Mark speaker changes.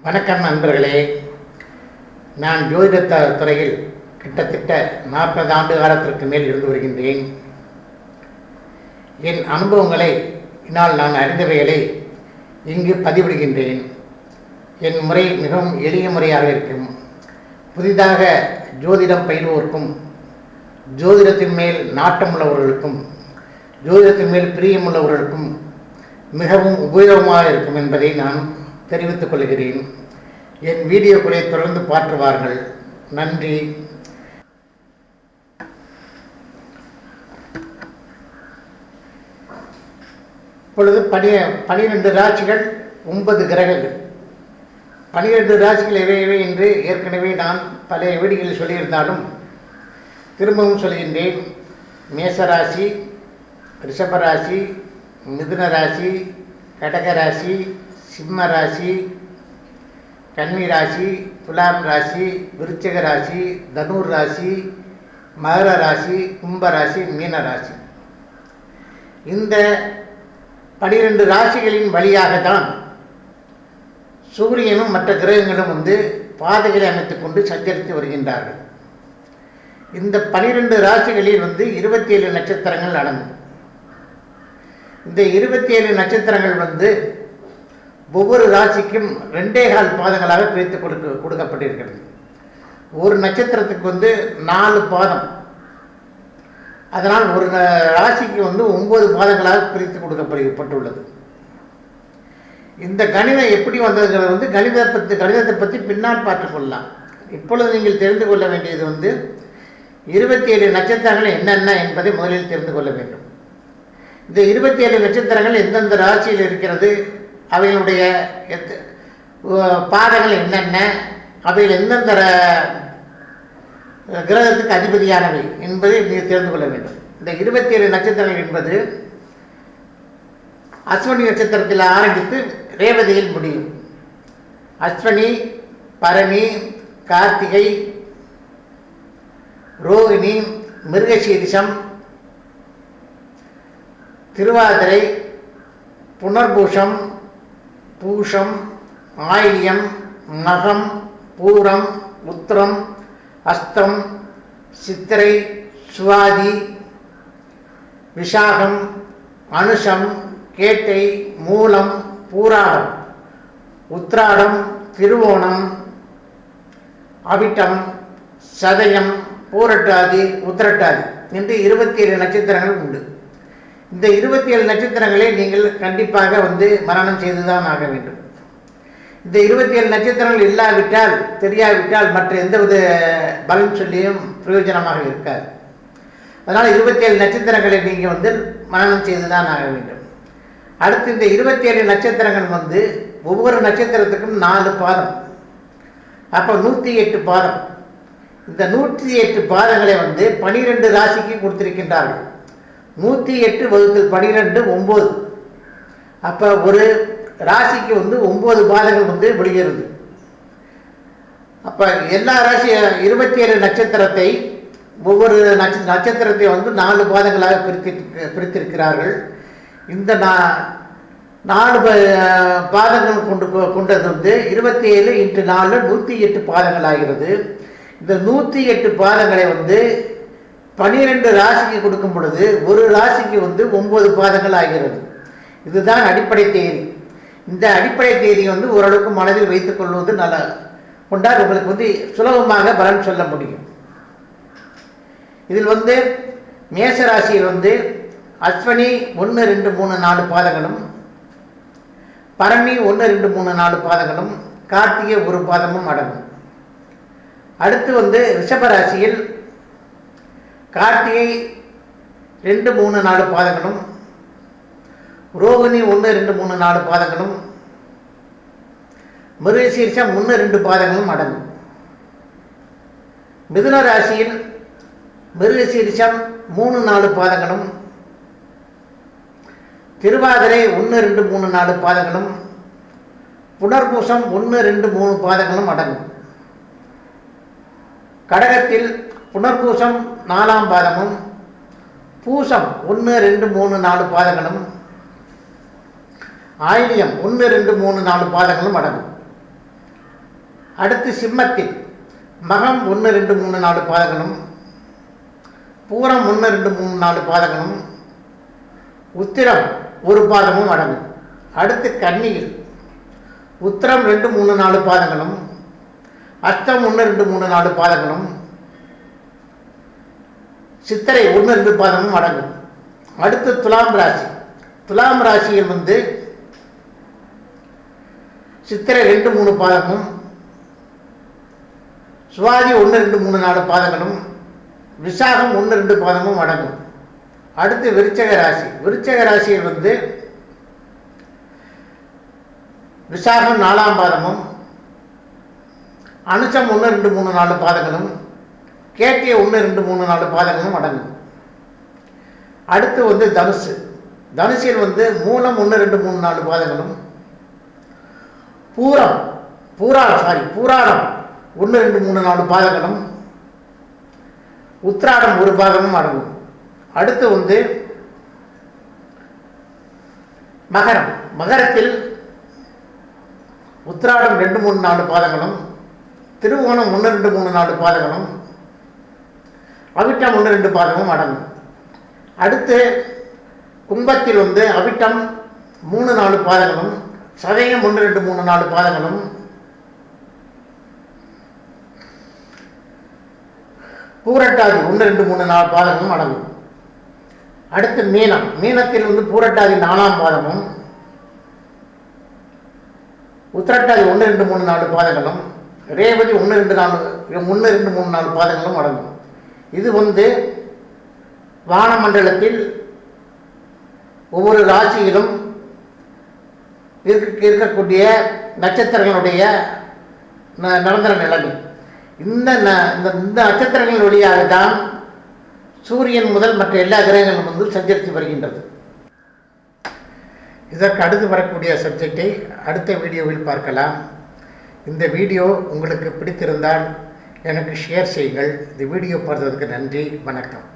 Speaker 1: வணக்கம் நண்பர்களே. நான் ஜோதிட துறையில் கிட்டத்தட்ட 40 ஆண்டு காலத்திற்கு மேல் இருந்து வருகின்றேன். என் அனுபவங்களை நான் அறிந்தவைகளை இங்கு பதிவிடுகின்றேன். என் முறை மிகவும் எளிய முறையாக இருக்கும். புதிதாக ஜோதிடம் பயில்வோருக்கும் ஜோதிடத்தின் மேல் நாட்டமுள்ளவர்களுக்கும் ஜோதிடத்தின் மேல் பிரியமுள்ளவர்களுக்கும் மிகவும் உபயோகமாக இருக்கும் என்பதை நான் தெரிவித்துக் கொள்கிறேன். என் வீடியோக்களை தொடர்ந்து பார்த்துவார்கள். நன்றி. இப்பொழுது 12 ராசிகள், 9 கிரகங்கள். 12 ராசிகள் எவை என்று ஏற்கனவே நான் பல வீடியோகளில் சொல்லியிருந்தாலும் திரும்பவும் சொல்கின்றேன். மேசராசி, ரிஷபராசி, மிதுன ராசி, கடகராசி, சிம்ம ராசி, கன்னி ராசி, துலாம் ராசி, விருச்சிக ராசி, தனுர் ராசி, மகர ராசி, கும்ப ராசி, மீன ராசி. இந்த 12 ராசிகளின் வழியாகத்தான் சூரியனும் மற்ற கிரகங்களும் பாதைகளை அமைத்துக் கொண்டு சஞ்சரித்து வருகின்றார்கள். இந்த 12 ராசிகளில் 27 நட்சத்திரங்கள் அடங்கும். இந்த 27 நட்சத்திரங்கள் ஒவ்வொரு ராசிக்கும் 2.25 பாதங்களாக பிரித்து கொடுக்கப்பட்டிருக்கிறது. ஒரு நட்சத்திரத்துக்கு 4 பாதம். அதனால் ஒரு ராசிக்கு 9 பாதங்களாக பிரித்து கொடுக்கப்பட்டுள்ளது. இந்த கணிதம் எப்படி வந்ததுங்கிறது கணிதத்தை பற்றி பின்னால் பார்த்துக்கொள்ளலாம். இப்பொழுது நீங்கள் தெரிந்து கொள்ள வேண்டியது 27 நட்சத்திரங்கள் என்னென்ன என்பதை முதலில் தெரிந்து கொள்ள வேண்டும். இந்த 27 நட்சத்திரங்கள் எந்தெந்த ராசியில் இருக்கிறது, அவைகளுடைய பாதங்கள் என்னென்ன, அவைகள் எந்தெந்த கிரகத்துக்கு அதிபதியானவை என்பதை நீங்கள் தெரிந்து கொள்ள வேண்டும். இந்த 27 நட்சத்திரங்கள் என்பது அஸ்வினி நட்சத்திரத்தில் ஆரம்பித்து ரேவதியில் முடியும். அஸ்வினி, பரணி, கார்த்திகை, ரோகிணி, மிருகசீரிஷம், திருவாதிரை, புனர்பூஷம், பூஷம், ஆயில்யம், மகம், பூரம், உத்திரம், அஸ்தம், சித்திரை, சுவாதி, விஷாகம், அனுஷம், கேட்டை, மூலம், பூராடம், உத்திராடம், திருவோணம், அவிட்டம், சதயம், பூரட்டாதி, உத்திரட்டாதி என்று 27 நட்சத்திரங்கள் உண்டு. இந்த 27 நட்சத்திரங்களை நீங்கள் கண்டிப்பாக மரணம் செய்துதான் ஆக வேண்டும். இந்த 27 நட்சத்திரங்கள் இல்லாவிட்டால், தெரியாவிட்டால் மற்ற எந்தவித பலன் சொல்லியும் பிரயோஜனமாக இருக்காது. அதனால் 27 நட்சத்திரங்களை நீங்கள் மரணம் செய்துதான் ஆக வேண்டும். அடுத்து இந்த 27 நட்சத்திரங்கள் ஒவ்வொரு நட்சத்திரத்துக்கும் 4 பாதம். அப்போ 108 பாதம். இந்த 108 பாதங்களை 12 ராசிக்கு கொடுத்திருக்கின்றார்கள். 108 × 12 9. அப்போ ஒரு ராசிக்கு 9 பாதங்கள் விடுகிறது. அப்போ எல்லா ராசி 27 நட்சத்திரத்தை ஒவ்வொரு நட்சத்திரத்தை 4 பாதங்களாக பிரித்திருக்கிறார்கள். இந்த 4 பாதங்கள் கொண்டது 27 × 4 108 பாதங்கள் ஆகிறது. இந்த 108 பாதங்களை 12 ராசிக்கு கொடுக்கும் பொழுது ஒரு ராசிக்கு 9 பாதங்கள் ஆகிறது. இதுதான் அடிப்படை தேதி. இந்த அடிப்படை தேதி ஓரளவுக்கு மனதில் வைத்துக் கொள்வது கொண்டால் உங்களுக்கு சுலபமாக பலன் சொல்ல முடியும். இதில் மேச ராசியில் அஸ்வினி 1 2 3 4 பாதங்களும், பரணி 1 2 3 4 பாதங்களும், கார்த்திகை 1 பாதமும் அடங்கும். அடுத்து ரிஷபராசியில் கார்த்திகை 2 3 4 பாதங்களும், ரோகிணி 1 2 3 4 பாதங்களும், மிருகசீரிஷம் 1 2 பாதங்களும் அடங்கும். மிதுன ராசியில் மிருகசீரிஷம் 3 4 பாதங்களும், திருவாதிரை 1 2 3 4 பாதங்களும், புனர்பூசம் 1 2 3 பாதங்களும் அடங்கும். கடகத்தில் புனர்பூசம் 4ஆம் பாதமும், பூசம் 1 2 3 4 பாதங்களும், ஆயில்யம் 1 2 3 4 பாதங்களும் அடங்கும். அடுத்து சிம்மத்தில் மகம் 1 2 3 4 பாதங்களும், பூரம் 1 2 3 4 பாதங்களும், உத்திரம் ஒரு பாதமும் அடங்கும். அடுத்து கன்னியில் உத்திரம் 2 3 4 பாதங்களும், அஷ்டம் 1 2 3 4 பாதங்களும், சித்திரை 1 2 பாதமும் அடங்கும். அடுத்து துலாம் ராசி. துலாம் ராசியில் சித்திரை 2 3 பாதமும், சுவாதி 1 2 3 4 பாதங்களும், விசாகம் 1 2 பாதமும் அடங்கும். அடுத்து விருச்சக ராசி. விருச்சக ராசியில் விசாகம் 4ஆம் பாதமும், அனுசம் 1 2 3 4 பாதங்களும், கேட்டிய 1 2 3 4 பாதங்களும் அடங்கும். அடுத்து தனுசு. தனுசில் மூலம் 1 2 3 4 பாதங்களும், பூராடம் 1 2 3 4 பாதங்களும், உத்திராடம் ஒரு பாதமும் அடங்கும். அடுத்து மகரம். மகரத்தில் உத்திராடம் 2 3 4 பாதங்களும், திருவோணம் 1 2 3 4 பாதங்களும், அவிட்டம் 1 2 பாதமும் அடங்கும். அடுத்து கும்பத்தில் அவிட்டம் 3 4 பாதங்களும், சதயம் 1 2 3 4 பாதங்களும், பூரட்டாதி 1 2 3 4 பாதங்களும் அடங்கும். அடுத்து மீனம். மீனத்தில் பூரட்டாதி 4ஆம் பாதமும், உத்திரட்டாதி 1 2 3 4 பாதங்களும், ரேவதி 1 2 3 4 பாதங்களும் அடங்கும். இது வானமண்டலத்தில் ஒவ்வொரு ராசியிலும் இருக்கக்கூடிய நட்சத்திரங்களுடைய நிரந்தர நிலைமை. இந்த நட்சத்திரங்களின் வழியாக தான் சூரியன் முதல் மற்ற எல்லா கிரகங்களும் சஞ்சரித்து வருகின்றது. இதற்கு அடுத்து வரக்கூடிய சப்ஜெக்டை அடுத்த வீடியோவில் பார்க்கலாம். இந்த வீடியோ உங்களுக்கு பிடித்திருந்தால் எனக்கு ஷேர் செய்யுங்கள். இந்த வீடியோ பார்த்ததுக்கு நன்றி. வணக்கம்.